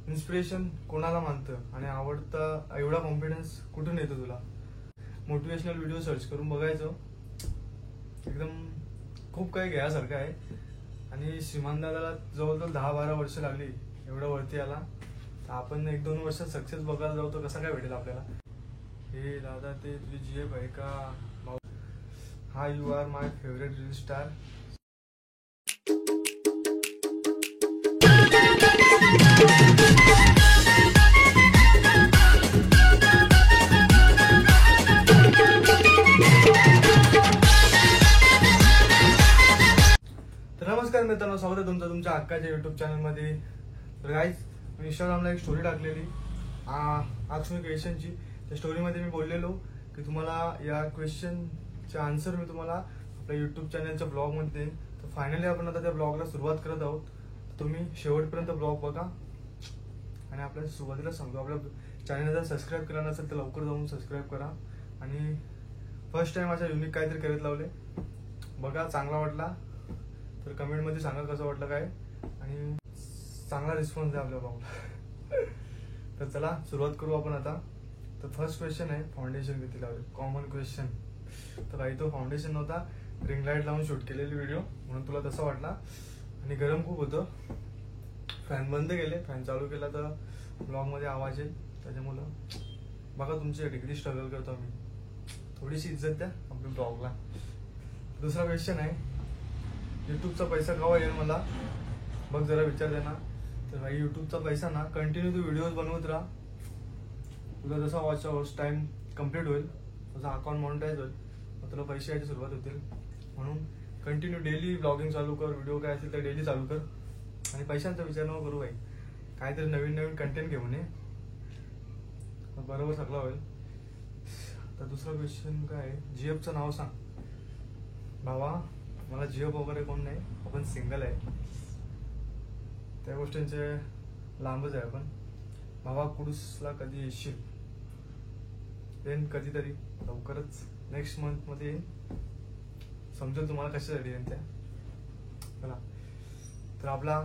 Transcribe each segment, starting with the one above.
Inspiration कोणाला मानतं आणि आवडता एवढा कॉन्फिडन्स कुठून येतो तुला? मोटिवेशनल व्हिडिओ सर्च करून बघायचं, एकदम खूप काही घ्यासारखं आहे. आणि श्रीमान दादाला जवळजवळ 10-12 वर्ष लागली एवढं वरती आला. तर आपण 1-2 वर्षात सक्सेस बघायला जाऊ तर कसा काय भेटेल आपल्याला? हे दादा ते तुझी जीएफ आहे का भाऊ? हा, you are my favourite reel star. तर नमस्कार मित्रांनो, स्वागत आहे तुमचं तुमच्या हक्काच्या युट्यूब चॅनलमध्ये. तर गाईज, मी इंस्टाग्रामला एक स्टोरी टाकलेली आज मी क्वेश्चनची. त्या स्टोरीमध्ये मी बोललेलो की तुम्हाला या क्वेश्चनचे आन्सर मी तुम्हाला आपल्या युट्यूब चॅनलच्या ब्लॉगमध्ये देईन. तर फायनली आपण आता त्या ब्लॉगला सुरुवात करत आहोत. तुम्ही शेवटपर्यंत ब्लॉग बघा. आणि आपल्या सुरुवातीला सांगतो, आपल्या चॅनलला जर सबस्क्राईब केला नसेल तर लवकर जाऊन सबस्क्राईब करा. आणि फर्स्ट टाइम अशा युनिक काहीतरी करत लावले बघा. चांगला वाटला तर कमेंटमध्ये सांगा कसं वाटलं काय, आणि चांगला रिस्पॉन्स द्या आपल्या ब्लॉगला. तर चला सुरुवात करू आपण आता. तर फर्स्ट क्वेश्चन आहे, फाउंडेशन किती लावले? Common question. तर काही तो फाउंडेशन नव्हता, रिंग लाईट लावून शूट केलेली व्हिडिओ म्हणून तुला तसं वाटला. आणि गरम खूप होतं, फॅन बंद केले, फॅन चालू केला तर ब्लॉगमध्ये आवाज येईल. त्याच्यामुळं बघा तुमच्यासाठी किती स्ट्रगल करतो आम्ही. थोडीशी इज्जत द्या आपल्या ब्लॉगला. दुसरा क्वेश्चन आहे, युट्यूबचा पैसा केव्हा येईल मला? बघ जरा विचार दे ना. तर भाई, युट्यूबचा पैसा ना कंटिन्यू तू व्हिडिओज बनवत राहा. तुला जसा वॉच टाइम कम्प्लीट होईल तसा अकाउंट मॉनिटाईज होईल, मग तुला पैसे यायची सुरुवात होतील. म्हणून कंटिन्यू डेली ब्लॉगिंग चालू कर, व्हिडिओ काय असेल तर डेली चालू कर. आणि पैशांचा विचार नको करू भाई, काहीतरी नवीन नवीन कंटेंट घेऊन ये, बरोबर सगळं होईल. तर दुसरा क्वेश्चन काय आहे, जीएफचं नाव सांग. भावा, मला जीएफ वगैरे कोण नाही, आपण सिंगल आहे. त्या गोष्टींचे लांबच आहे आपण. भावा, कुडूसला कधी येशील? देन कधीतरी लवकरच, नेक्स्ट मंथ मध्ये येईन. समजेल तुम्हाला कशासाठी येईन त्या. चला, तर आपला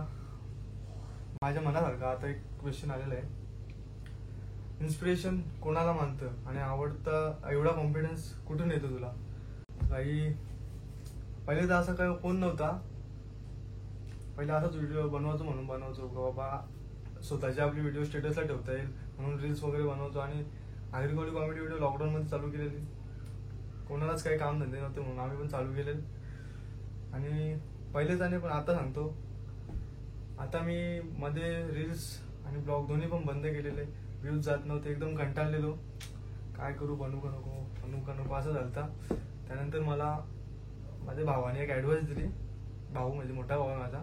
माझ्या मनासारखा आता एक क्वेश्चन आलेला आहे, इन्स्पिरेशन कोणाला मानतं आणि आवडता एवढा कॉन्फिडन्स कुठून येतो तुला? काही पहिले तर असं काय कोण नव्हता. पहिले असाच व्हिडिओ बनवायचो म्हणून बनवायचो की बाबा स्वतःची आपली व्हिडिओ स्टेटसला ठेवता येईल म्हणून रील्स वगैरे बनवतो. आणि आगरी कॉमेडी व्हिडिओ लॉकडाऊनमध्ये चालू केलेली. कोणालाच काही काम धंदे नव्हते म्हणून आम्ही पण चालू केले. आणि पहिलेच आणि पण आता सांगतो, आता मी मध्ये रील्स आणि ब्लॉग दोन्ही पण बंद केलेले. व्ह्यूज जात नव्हते, एकदम कंटाळलेलो. काय करू, बनवू का नको असं झालं. त्यानंतर मला माझ्या भावाने एक ॲडवाइस दिली. भाऊ म्हणजे मोठा भाऊ आहे माझा,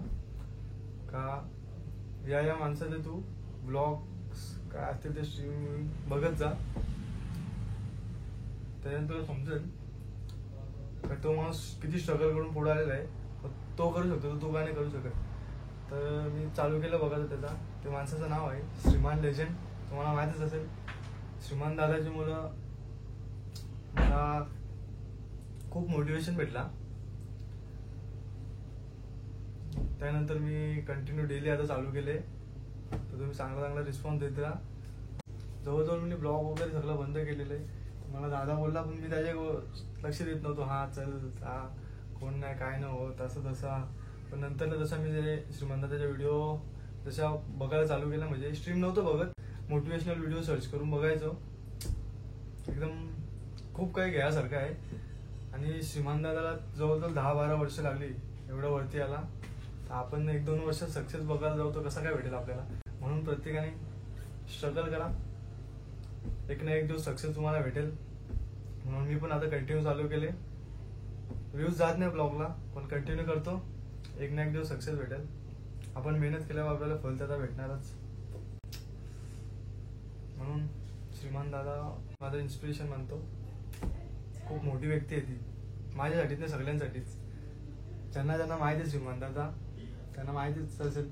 का या माणसाचे तू ब्लॉग्स काय असतील ते स्ट्रीम बघत जा, त्याच्यानंतर तुला समजेल का तो माणूस किती स्ट्रगल करून पुढे आलेला आहे. तो करू शकतो, तो का नाही करू शकत. तर मी चालू केलं बघायचं त्याचा. त्या माणसाचं नाव आहे श्रीमान लेजंड. तुम्हाला माहितीच असेल. श्रीमान दादाची मुलं मला खूप मोटिवेशन भेटला. त्यानंतर मी कंटिन्यू डेली आता चालू केले. तर तुम्ही चांगला रिस्पॉन्स देत राहा. जवळजवळ मी ब्लॉग वगैरे सगळं बंद केलेलं आहे. मला दादा बोलला पण मी त्याच्या लक्ष देत नव्हतो. हा चल, हा कोण नाही, काय नाही होत असं तसा. पण नंतर जसं मी ते श्रीमंताच्या व्हिडिओ जशा बघायला चालू केला, म्हणजे स्ट्रीम नव्हतं बघत, मोटिवेशनल व्हिडिओ सर्च करून बघायचो. एकदम खूप काही घ्यासारखं आहे. आणि श्रीमान दादाला जवळजवळ 10-12 वर्ष लागली एवढं वरती आला. तर आपण 1-2 वर्षात सक्सेस बघायला जाऊ तर कसा काय भेटेल आपल्याला? म्हणून प्रत्येकाने स्ट्रगल करा, एक ना एक दिवस सक्सेस तुम्हाला भेटेल. म्हणून मी पण आता कंटिन्यू चालू केले. व्ह्यूज जात नाही ब्लॉगला, पण कंटिन्यू करतो. एक ना एक दिवस सक्सेस भेटेल. आपण मेहनत केल्यावर आपल्याला फल त्याचा भेटणारच. म्हणून श्रीमान दादा माझं इन्स्पिरेशन मानतो. खूप मोठी व्यक्ती आहे ती, माझ्यासाठीच नाही सगळ्यांसाठीच. ज्यांना माहिती आहे श्रीमान दादा त्यांना माहितीच असेल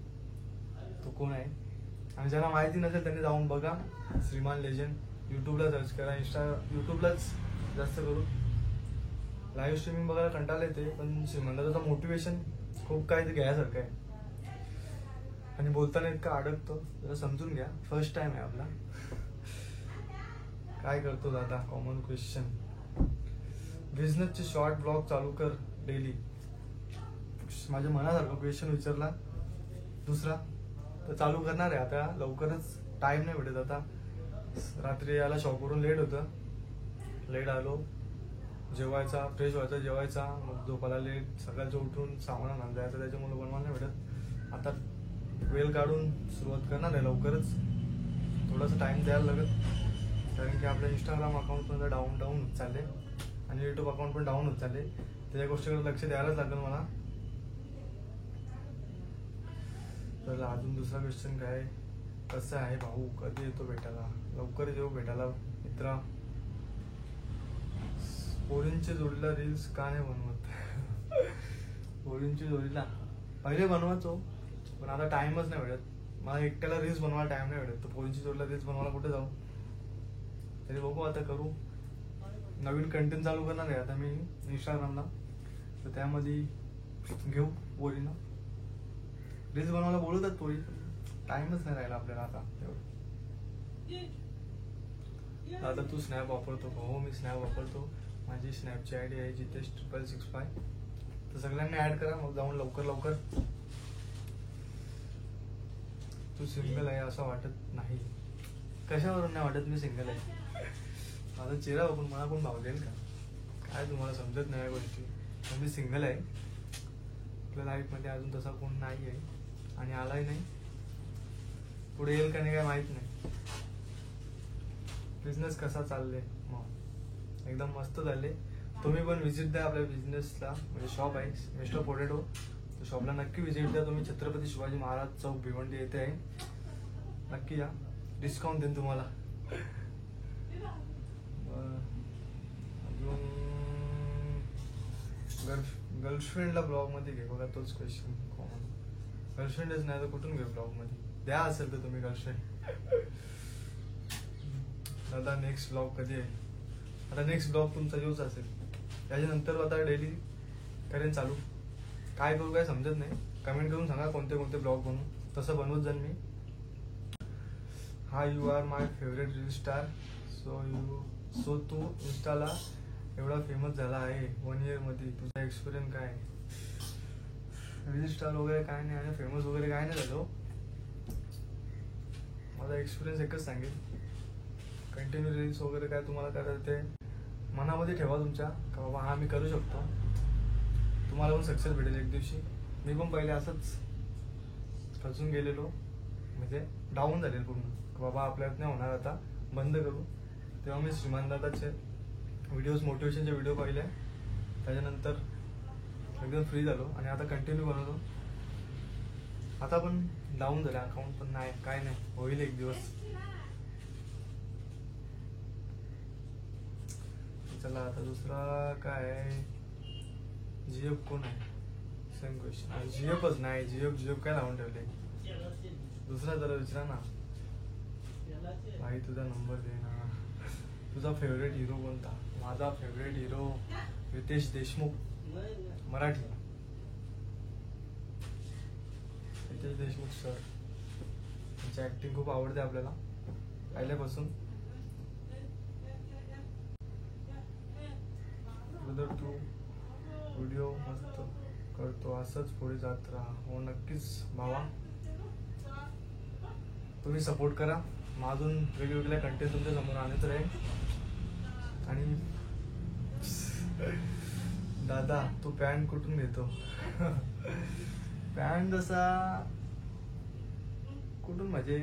तो कोण आहे. आणि ज्यांना माहिती नसेल त्यांनी जाऊन बघा श्रीमान लेजंड. युट्यूबला सर्च करा, युट्यूबलाच जास्त करू. लाईव्ह स्ट्रीमिंग बघायला कंटाळा येते, पण श्रीमान दादाचं मोटिवेशन खूप काही घ्यायसारखं आहे. आणि बोलताना इतका अडकतो, जरा समजून घ्या, फर्स्ट टाइम आहे आपला. काय करतो दादा? Common question. बिझनेसचे शॉर्ट ब्लॉग चालू कर डेली. माझ्या मनासारखा क्वेश्चन विचारला. दुसरा तर चालू करणार आहे आता लवकरच. टाइम नाही भेटत आता. रात्री याला शॉपवरून लेट होतं. लेट आलो, जेवायचा, फ्रेश व्हायचा, जेवायचा, मग झोपायला लेट, सकाळचं उठून सामान आणायला जायचं, त्याच्यामुळे बनवायला नाही भेटत. आता वेळ काढून सुरुवात करणार आहे लवकरच. थोडासा टाइम द्यायला लागत, कारण की आपलं इंस्टाग्राम अकाउंट पण डाऊन होत चालले आणि युट्यूब अकाउंट पण डाऊन होत चालले. त्याच्या गोष्टीकडे लक्ष द्यायलाच लागेल मला. तर अजून दुसरा क्वेश्चन काय, कसं आहे भाऊ, कधी येतो भेटायला? लवकर येऊ भेटायला मित्रा. पोरींच्या जोडीला रील्स का नाही बनवत? पोरींच्या जोडीला पहिले बनवायचो, पण आता टाइमच नाही भेटत मला. एकट्याला रील्स बनवायला टाइम नाही भेटत, तर पोरींच्या जोडीला रील्स बनवायला कुठे जाऊ? तरी बघू आता, करू. नवीन कंटेंट चालू करणार आहे आता मी इंस्टाग्रामला, तर त्यामध्ये घेऊ पोरींना. रील्स बनवायला बोलवतात पोरी, टाइमच नाही राहिला आपल्याला आता. आता तू स्नॅप वापरतो का? हो, मी स्नॅप वापरतो. माझी स्नॅपची आयडी आहे जितेश665. तर सगळ्यांनी ऍड करा, मग जाऊन लवकर. तू सिंगल आहे असं वाटत नाही. कशावरून नाही वाटत मी सिंगल आहे? माझा चेहरा बघून मला कोण भाव देईल का? काय तुम्हाला समजत नाही या गोष्टी. मी सिंगल आहे. आपल्या लाईफमध्ये अजून तसा कोण नाही आहे आणि आलाही नाही. पुढे येईल का नाही काय माहित नाही. बिझनेस कसा चालले? मग एकदम मस्त चालले. तुम्ही पण व्हिजिट द्या आपल्या बिझनेसला. म्हणजे शॉप आहे मिस्टर पोटॅटो, तर शॉपला नक्की व्हिजिट द्या तुम्ही. छत्रपती शिवाजी महाराज चौक, भिवंडी येथे आहे. नक्की या, डिस्काउंट देईन तुम्हाला. अजून गर्लफ्रेंडला ब्लॉग मध्ये घे. बघा तोच क्वेश्चन कॉमन. गर्लफ्रेंडच नाही तर कुठून घे ब्लॉग मध्ये? द्या असेल तर तुम्ही गर्लफ्रेंड. दादा नेक्स्ट ब्लॉग कधी आहे? आता नेक्स्ट ब्लॉग तुमचा यूज असेल, त्याच्यानंतर आता डेली करेन चालू. काय करू काय समजत नाही. कमेंट करून सांगा कोणते ब्लॉग बनवू, तसं बनवत जाईन मी. हा, you are my favourite reel star. So तू इंस्टाला एवढा फेमस झाला आहे 1 year मध्ये, तुझा एक्सपिरियन्स काय? रील स्टार वगैरे काय नाही आणि फेमस वगैरे काय नाही झालो. माझा एक्सपिरियन्स एकच सांगेल, कंटिन्यू रील्स वगैरे काय तुम्हाला करायचं ते मनामध्ये ठेवा तुमच्या, का बाबा हा मी करू शकतो. तुम्हाला पण सक्सेस भेटेल एक दिवशी. मी पण पहिले असंच फसून गेलेलो, म्हणजे डाऊन झालेलो पूर्ण, बाबा आपल्यात नाही होणार, आता बंद करू. तेव्हा मी श्रीमान दादाचे व्हिडिओज, मोटिवेशनचे व्हिडिओ पाहिले. त्याच्यानंतर एकदम फ्री झालो आणि आता कंटिन्यू बनवतो. आता पण डाऊन झाले अकाउंट, पण नाही काय नाही, होईल एक दिवस. चला आता दुसरा काय, जीएफ कोण आहे? Same question. जीएफच नाही, जीएफ काय लावून ठेवले? दुसरा जरा विचारा ना भाई. तुझा नंबर दे ना. तुझा फेवरेट हिरो कोणता? माझा favourite hero Ritesh Deshmukh, Marathi. Ritesh Deshmukh sir, त्यांची ऍक्टिंग खूप आवडते आपल्याला पहिल्यापासून. ब्रदर तू व्हिडिओ मस्त करतो, असंच पुढे जात राहा. हो नक्कीच भावा, तुम्ही सपोर्ट करा. मग अजून वेगवेगळ्या कंटेंट तुमच्या समोर आणत राहील. आणि दादा तू पॅन्ट कुठून घेतो? पॅन्ट जसा कुठून, म्हणजे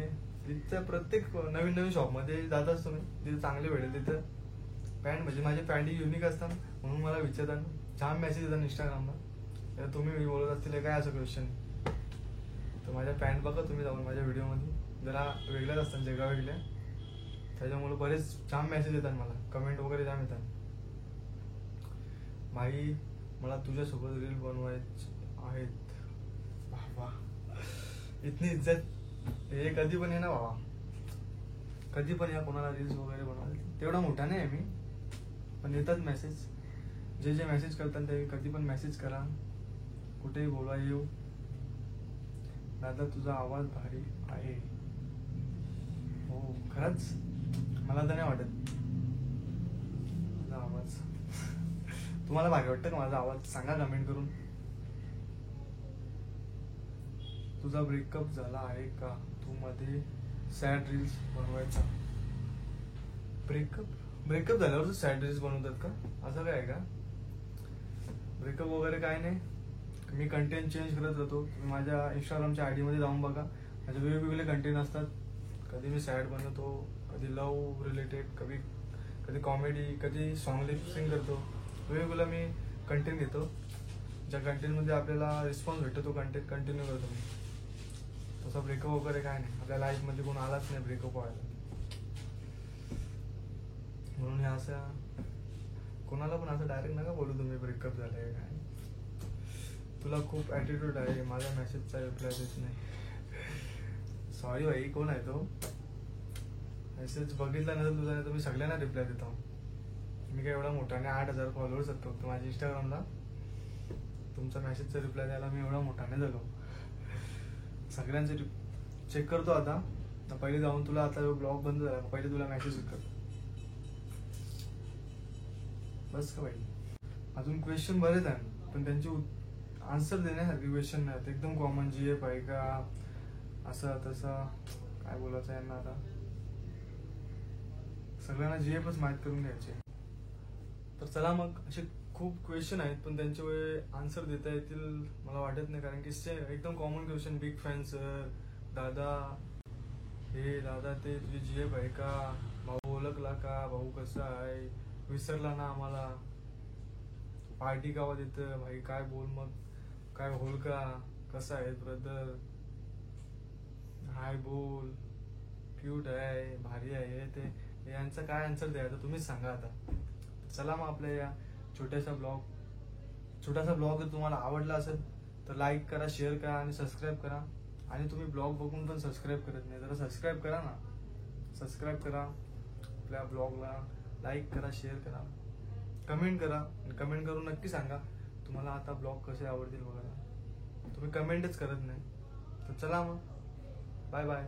तिथं प्रत्येक नवीन शॉपमध्ये जाताच तुम्ही, तिथे चांगले भेटेल तिथं पॅन्ट. म्हणजे माझे पॅन्ट युनिक असतात म्हणून मला विचारतात, छान मेसेज येतात इंस्टाग्रामला. तुम्ही बोलत असतील काय असं क्वेश्चन, तर माझ्या पॅन्ट बघा तुम्ही जाऊन माझ्या व्हिडिओमध्ये, जरा वेगळ्याच असतात, जगा वेगळ्या. त्याच्यामुळे बरेच छान मेसेज येतात मला, कमेंट वगैरे छान येतात. भाई मला तुझ्यासोबत रील बनवायचे आहेत. बाबा इतनी इज्जत, हे कधी पण ये ना बाबा, कधी पण या कोणाला रील्स वगैरे बनवायला. तेवढा मोठा नाही आहे मी, पण येतात मेसेज. जे मेसेज करतात ते कधी पण मेसेज करा, कुठेही बोलवा येऊ. दादा तुझा आवाज भारी आहे. हो खरंच, मला तर नाही वाटत माझा आवाज. तुम्हाला भारी वाटतं का माझा आवाज? सांगा कमेंट करून. तुझा ब्रेकअप झाला आहे का? तू मध्ये सॅड रील्स बनवायचा. ब्रेकअप झाल्यावर सॅड रील्स बनवतात का? असं काय आहे का? ब्रेकअप वगैरे काय नाही. मी कंटेंट चेंज करत राहतो. तुम्ही माझ्या इंस्टाग्रामच्या आयडी मध्ये जाऊन बघा. माझे वेगवेगळे कंटेंट असतात. कधी मी सॅड बनवतो, कधी लव रिलेटेड, कधी कॉमेडी, कधी सॉन्ग लिप सिंग करतो. वेगवेगळा मी कंटेंट घेतो. ज्या कंटेंटमध्ये आपल्याला रिस्पॉन्स भेटतो तो कंटेंट कंटिन्यू करतो मी. तसा ब्रेकअप वगैरे काय नाही. आपल्या लाईफमध्ये कोण आलाच नाही ब्रेकअप व्हायला. म्हणून हे असं कोणाला पण असं डायरेक्ट नका बोलू तुम्ही ब्रेकअप झालंय काय. तुला खूप ॲटिट्यूड आहे, माझ्या मेसेजचा रिप्लाय देत नाही. सॉरी भाई, कोण आहे तो? मेसेज बघितला नसेल तुझा, नाही तर मी सगळ्यांना रिप्लाय देतो. मी काय एवढा मोठा नाही, 8,000 फॉलोअर्स आहेत फक्त माझ्या इंस्टाग्रामला. तुमचा मेसेजचा रिप्लाय द्यायला मी एवढा मोठा नाही झालो. सगळ्यांचे चेक करतो आता. पहिले जाऊन तुला, आता ब्लॉग बंद झाला, पहिले तुला मेसेज करतो. बस का भाई? अजून क्वेश्चन बरेच आहेत, पण त्यांची आन्सर देण्यासारखे क्वेश्चन नाहीत. एकदम कॉमन, जीएफ आहे का, असं तसं काय बोलायचं यांना आता. सगळ्यांना जीएफच माहीत करून घ्यायचे. तर चला मग, असे खूप क्वेश्चन आहेत पण त्यांचे आन्सर देता येतील मला वाटत नाही. कारण की एकदम common question. Big fan sir, दादा हे, दादा ते, तुझी जीएफ आहे का, भाऊ ओळखला का, भाऊ कसा आहे, विसरला ना आम्हाला, पार्टी गावात येतं भाई, काय बोल मग, काय होल का, कसा आहे ब्रदर, हाय बोल, क्यूट आहे, भारी आहे. ते यांचं काय आन्सर द्यायचं तुम्हीच सांगा आता. चला मग, आपल्या या छोटासा ब्लॉग जर तुम्हाला आवडला असेल तर लाईक करा, शेअर करा आणि सबस्क्राईब करा. आणि तुम्ही ब्लॉग बघून पण सबस्क्राईब करत नाही, जरा सबस्क्राईब करा ना. सबस्क्राईब करा, आपल्या ब्लॉगला लाईक करा, शेअर करा, कमेंट करा. कमेंट करून नक्की सांगा तुम्हाला आता ब्लॉग कसे आवडतील बघायला. तुम्ही कमेंटच करत नाही. तर चला मग, बाय बाय.